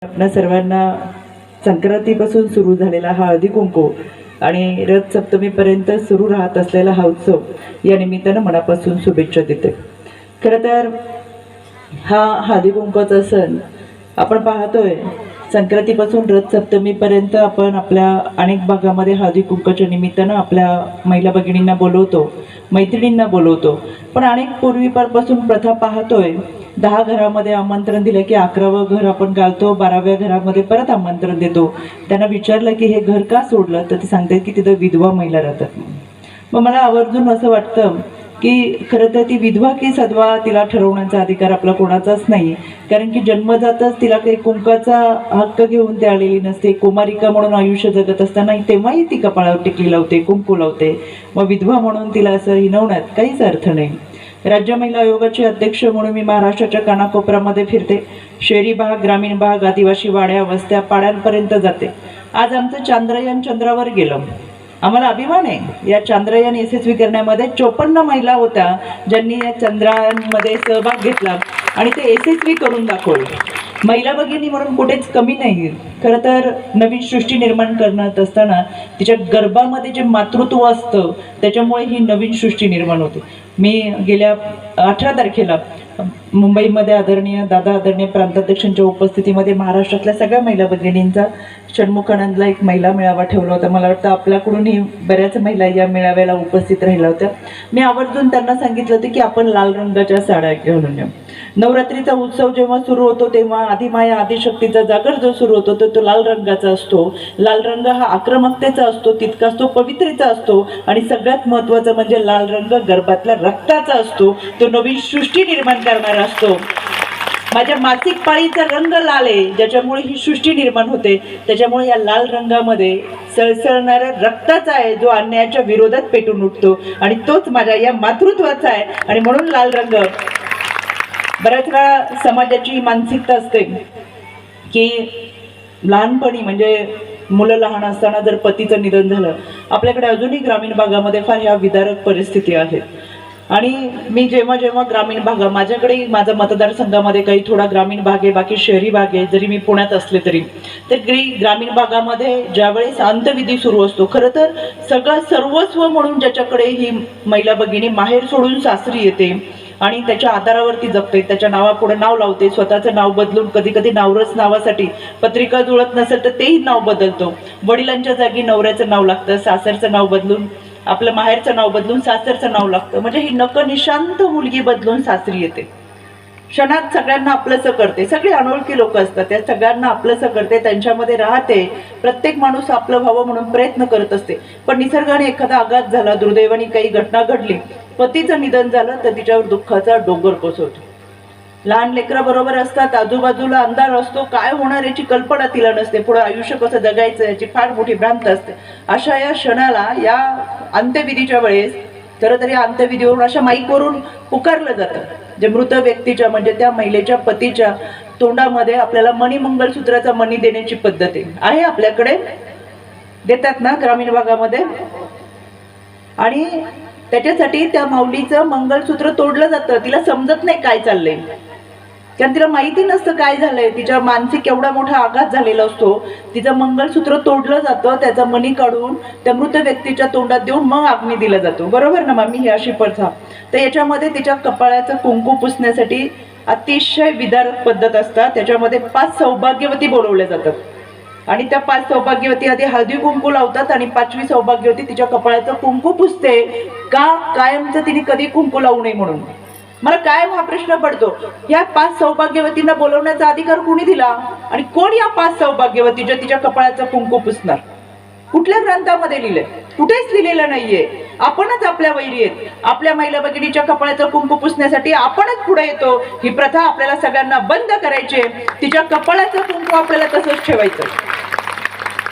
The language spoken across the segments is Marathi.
आपल्या सर्वांना संक्रांतीपासून सुरू झालेला हा हळदी कुंकू आणि रथ सप्तमीपर्यंत सुरू राहत असलेला हा उत्सव या निमित्तानं मनापासून शुभेच्छा देते. खरं तर हा हळदी कुंकूचा सण आपण पाहतोय संक्रांतीपासून रथ सप्तमीपर्यंत आपण आपल्या अनेक भागामध्ये हळदी कुंकूच्या निमित्तानं आपल्या महिला भगिनींना बोलवतो, मैत्रिणींना बोलवतो. पण अनेक पूर्वीपासून प्रथा पाहतोय 10 घरामध्ये आमंत्रण दिलं की 11वं घर आपण घालतो, 12व्या घरामध्ये परत आमंत्रण देतो. त्यांना विचारलं की हे घर का सोडलं तर ते सांगतात की तिथं विधवा महिला राहतात. मग मला आवर्जून असं वाटतं की खरं तर ती विधवा की सधवा तिला ठरवण्याचा अधिकार आपला कोणाचाच नाही, कारण की जन्मजातच तिला काही कुंकाचा हक्क घेऊन ती आलेली नसते. कुमारिका म्हणून आयुष्य जगत असताना तेव्हाही ती कपाळावर टिकली लावते, कुंकू लावते. मग विधवा म्हणून तिला असं हिणवण्यात काहीच अर्थ नाही. राज्य महिला आयोगाचे अध्यक्ष म्हणून मी महाराष्ट्राच्या कानाकोपऱ्यामध्ये फिरते. शहरी भाग, ग्रामीण भाग, आदिवासी वाड्या, वस्त्या, पाड्यांपर्यंत जाते. आज आमचं चांद्रयान चंद्रावर गेलं. आम्हाला अभिमान आहे. या चांद्रयान यशस्वी करण्यामध्ये 54 महिला होत्या ज्यांनी या चंद्रयानमध्ये सहभाग घेतला आणि ते यशस्वी करून दाखवलं. महिला भगिनी म्हणून कुठेच कमी नाही. खरं तर नवीन सृष्टी निर्माण करण्यात असताना तिच्या गर्भामध्ये जे मातृत्व असतं त्याच्यामुळे ही नवीन सृष्टी निर्माण होते. मी गेल्या 18 तारखेला मुंबईमध्ये आदरणीय प्रांताध्यक्षांच्या उपस्थितीमध्ये महाराष्ट्रातल्या सगळ्या महिला भगिनींचा षण्मुखानंदला एक महिला मेळावा ठेवला होता. मला वाटतं आपल्याकडूनही बऱ्याच महिला या मेळाव्याला उपस्थित राहिल्या होत्या. मी आवर्जून त्यांना सांगितलं होतं की आपण लाल रंगाच्या साड्या घालून या. नवरात्रीचा उत्सव जेव्हा सुरू होतो तेव्हा आदिमाया आदिशक्तीचा जागर जो सुरू होतो तो लाल रंगाचा असतो. लाल रंग हा आक्रमकतेचा असतो, तितकाच तो पवित्रेचा असतो आणि सगळ्यात महत्त्वाचं म्हणजे लाल रंग गर्भातल्या रक्ताचा असतो. तो नवीन सृष्टी निर्माण करणारा असतो. माझ्या मासिक पाळीचा रंग लाल आहे ज्याच्यामुळे ही सृष्टी निर्माण होते. त्याच्यामुळे या लाल रंगामध्ये सळसळणाऱ्या रक्ताचा आहे जो अन्यायाच्या विरोधात पेटून उठतो आणि तोच माझ्या या मातृत्वाचा आहे. आणि म्हणून लाल रंग बऱ्याच वेळा समाजाची मानसिकता असते की लहानपणी म्हणजे मुलं लहान असताना जर पतीचं निधन झालं, आपल्याकडे अजूनही ग्रामीण भागामध्ये फार ह्या विदारक परिस्थिती आहेत. आणि मी जेव्हा ग्रामीण भागा माझ्याकडे माझा मतदारसंघामध्ये काही थोडा ग्रामीण भाग आहे, बाकी शहरी भाग आहे. जरी मी पुण्यात असले तरी ग्रामीण भागामध्ये ज्यावेळेस अंत्यविधी सुरू असतो, खरं तर सगळं सर्वस्व म्हणून ज्याच्याकडे ही महिला भगिनी माहेर सोडून सासरी येते आणि त्याच्या आधारावरती जगते, त्याच्या नावापुढे नाव लावते, स्वतःचं नाव बदलून कधी कधी नावरस नावासाठी पत्रिका जुळत नसेल तर तेही नाव बदलतो. वडिलांच्या जागी नवऱ्याचं नाव लागतं, सासरचं नाव बदलून आपलं माहेरचं नाव बदलून सासरचं नाव लागतं. म्हणजे ही नकनिशांत मुलगी बदलून सासरी येते. क्षणात सगळ्यांना आपलंसं करते. सगळे अनोळखी लोक असतात, त्या सगळ्यांना आपलंसं करते, त्यांच्यामध्ये राहते. प्रत्येक माणूस आपलं व्हावं म्हणून प्रयत्न करत असते. पण निसर्गाने एखादा आघात झाला, दुर्दैवाने काही घटना घडली, पतीचं निधन झालं तर तिच्यावर दुःखाचा डोंगर कोसळतो. लहान लेकरं बरोबर असतात, आजूबाजूला अंधार असतो, काय होणार याची कल्पना तिला नसते, पुढे आयुष्य कसं जगायचं याची फार मोठी भ्रांत असते. अशा या क्षणाला या अंत्यविधीच्या वेळेस खरं तरी अंत्यविधीवरून अशा माईकवरून पुकारलं जातं. जे मृत व्यक्तीच्या म्हणजे त्या महिलेच्या पतीच्या तोंडामध्ये आपल्याला मणिमंगलसूत्राचा मणी देण्याची पद्धत आहे आपल्याकडे, देतात ना ग्रामीण भागामध्ये. आणि त्याच्यासाठी त्या माऊलीचं मंगलसूत्र तोडलं जातं. तिला समजत नाही काय चाललंय, कारण तिला माहिती नसतं काय झालंय. तिच्या मानसिक एवढा मोठा आघात झालेला असतो. तिचं मंगलसूत्र तोडलं जातं, त्याचा मणी काढून त्या मृत व्यक्तीच्या तोंडात देऊन मग अग्नी दिला जातो. बरोबर ना मामी, ही अशी प्रथा. तर याच्यामध्ये तिच्या कपाळाचं कुंकू पुसण्यासाठी अतिशय विदारक पद्धत असतात. त्याच्यामध्ये 5 सौभाग्यवती बोलवल्या जातात आणि त्या 5 सौभाग्यवती आधी हळदी कुंकू लावतात आणि 5वी सौभाग्यवती तिच्या कपाळाचं कुंकू पुसते. का कायमचं तिने कधी कुंकू लावू नये म्हणून. मला कायम हा प्रश्न पडतो, या 5 सौभाग्यवतींना बोलवण्याचा अधिकार कोणी दिला आणि कोण या 5 सौभाग्यवती ज्या तिच्या कपाळाचं कुंकू पुसणार? कुठल्या ग्रंथामध्ये लिहिलंय? कुठेच लिहिलेलं नाहीये. आपणच आपल्या वैरी आहेत. आपल्या महिला भगिनीच्या कपाळाचं कुंकू पुसण्यासाठी आपणच पुढे येतो. ही प्रथा आपल्याला सगळ्यांना बंद करायची. तिच्या कपाळाचं कुंकू आपल्याला तसंच ठेवायचं.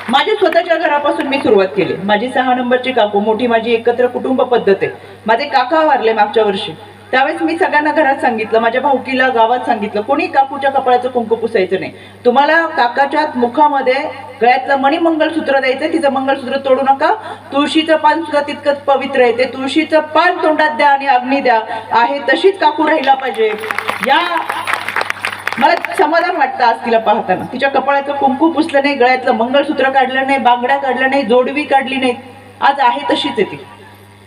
माझ्या स्वतःच्या घरापासून मी सुरुवात केली. माझी 6 नंबरची काकू, मोठी माझी एकत्र कुटुंब पद्धत आहे. माझे काका वारले मागच्या वर्षी, त्यावेळेस मी सगळ्यांना घरात सांगितलं, माझ्या भाऊकीला गावात सांगितलं, कोणी काकूच्या कपाळाचं कुंकू पुसायचं नाही. तुम्हाला काकाच्या मुखामध्ये गळ्यातलं मणिमंगलसूत्र द्यायचं, तिचं मंगलसूत्र तोडू नका. तुळशीचं पान सुद्धा तितकंच पवित्र आहे, ते तुळशीचं पान तोंडात द्या आणि अग्नी द्या. आहे तशीच काकू राहिला पाहिजे. या मला समाधान वाटतं आज तिला पाहताना. तिच्या कपाळाचं कुंकू पुसलं नाही, गळ्यातलं मंगळसूत्र काढलं नाही, बांगड्या काढल्या नाही, जोडवी काढली नाही. आज आहे तशीच आहे ती.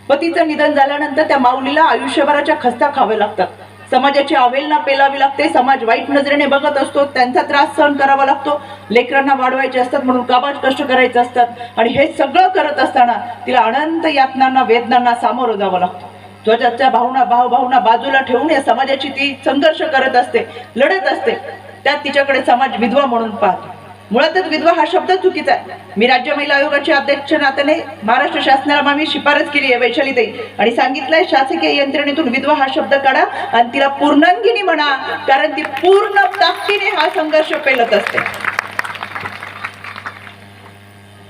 पतीचं निधन झाल्यानंतर त्या माऊलीला आयुष्यभराच्या खस्ता खावे लागतात. समाजाची अवहेलना पेलावी लागते. समाज वाईट नजरेने बघत असतो, त्यांचा त्रास सहन करावा लागतो. लेकरांना वाढवायचे असतात म्हणून काबाड कष्ट करायचे असतात आणि हे सगळं करत असताना तिला अनंत यातनांना, वेदनांना सामोरं जावं लागतं. स्वतःच्या भावभावना बाजूला ठेवून या समाजाची ती संघर्ष करत असते, लढत असते. त्यात तिच्याकडे समाज विधवा म्हणून पाहतो. मुळातच विधवा हा शब्द चुकीचा आहे. मी राज्य महिला आयोगाचे अध्यक्ष नात्याने महाराष्ट्र शासनाला मी शिफारस केली आहे वैशालीताई, आणि सांगितलंय शासकीय यंत्रणेतून विधवा हा शब्द काढा आणि तिला पूर्णांगिनी म्हणा, कारण ती पूर्ण ताकदीने हा संघर्ष पेलत असते.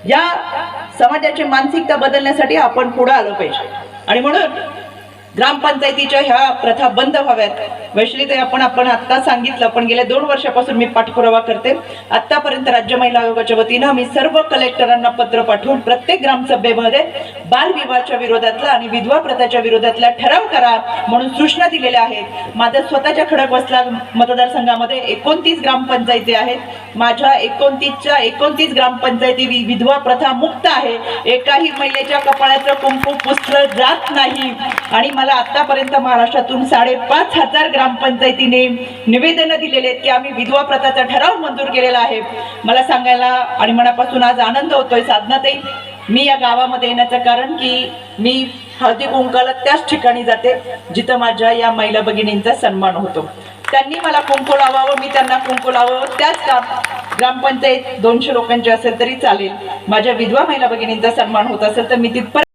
या समाजाची मानसिकता बदलण्यासाठी आपण पुढे आलो पाहिजे आणि म्हणून ग्रामपंचायतीच्या ह्या प्रथा बंद व्हाव्यात. वैशालीताई, आपण आता सांगितलं, पण गेल्या 2 वर्षापासून मी पाठपुरावा करते. आतापर्यंत राज्य महिला आयोगाच्या वतीनं मी सर्व कलेक्टरांना पत्र पाठवून प्रत्येक ग्रामसभेमध्ये बालविवाहाच्या विरोधातला आणि विधवा प्रथाच्या विरोधातला ठराव करा म्हणून सूचना दिलेल्या आहेत. माझ्या स्वतःच्या खडकवासला मतदारसंघामध्ये 29 ग्रामपंचायती आहेत. माझ्या 29 ग्रामपंचायती विधवा प्रथा मुक्त आहे. एकाही महिलेच्या कपाळाचं कुंकू पुसलं जात नाही. आणि मला आतापर्यंत महाराष्ट्रातून 5,500 ग्रामपंचायतीने निवेदन दिलेले आहेत की आम्ही विधवा प्रथाचा ठराव मंजूर केलेला आहे. मला सांगायला आणि मनापासून आज आनंद होतोय साधनाताई, मी या गावामध्ये येण्याचं कारण की मी हळदी कुंकाला त्याच ठिकाणी जाते जिथं माझ्या या महिला भगिनींचा सन्मान होतो. त्यांनी मला कुंकू लावावं, मी त्यांना कुंकू लावावं. त्याच ग्रामपंचायत 200 लोकांची असेल तरी चालेल. माझ्या विधवा महिला भगिनींचा सन्मान होत असेल तर मी तिथपर्यंत